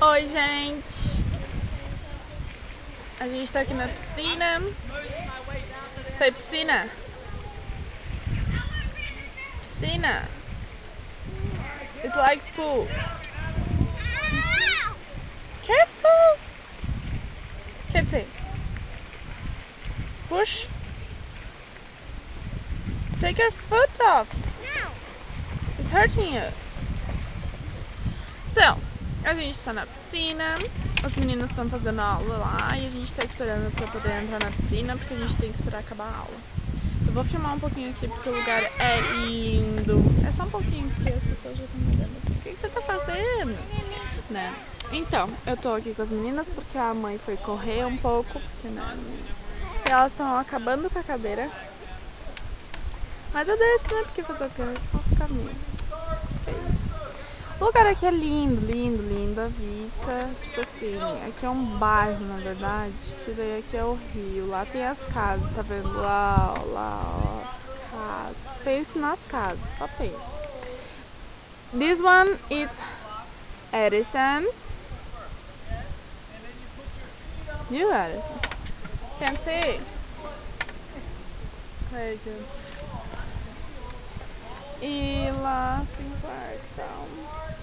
Oi, gente. A gente tá aqui na piscina. Say piscina. Piscina. It's like pool. Careful. Kitty. Push. Take your foot off. Não. It's hurting you. Então, a gente tá na piscina. Os meninos estão fazendo aula lá e a gente tá esperando pra poder entrar na piscina porque a gente tem que esperar acabar a aula. Eu vou filmar um pouquinho aqui porque o lugar é lindo. É só um pouquinho porque as pessoas já estão olhando assim. O que você tá fazendo? Né? Então, eu tô aqui com as meninas porque a mãe foi correr um pouco, porque, né? E elas estão acabando com a cadeira. Mas eu deixo, né? Porque fazer o que? Só ficar meio feio. O lugar aqui é lindo, lindo, lindo. A vista, tipo assim, aqui é um bairro, na verdade. Que daí aqui é o rio. Lá tem as casas, tá vendo? Lá, ó, casas. Pense nas casas, só pense. This one is Edison. You Edison. Can't see. Very good. E lá tem quarto.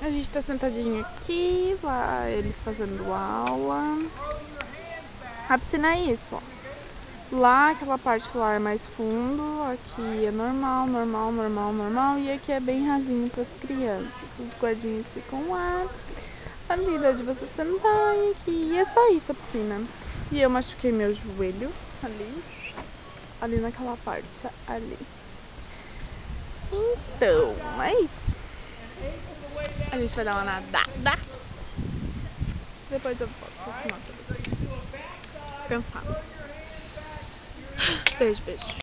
A gente tá sentadinho aqui, lá eles fazendo aula. A piscina é isso, ó. Lá, aquela parte lá é mais fundo, aqui é normal, normal, normal, normal. E aqui é bem rasinho para as crianças. Os guardinhas ficam lá. Ali dá de você sentar e aqui. E é só isso a piscina. E eu machuquei meu joelho ali. Ali naquela parte, ali. Então, é isso. A gente vai dar uma nadada. Depois eu volto pra filmar pra vocês. Cansada. Beijo, beijo.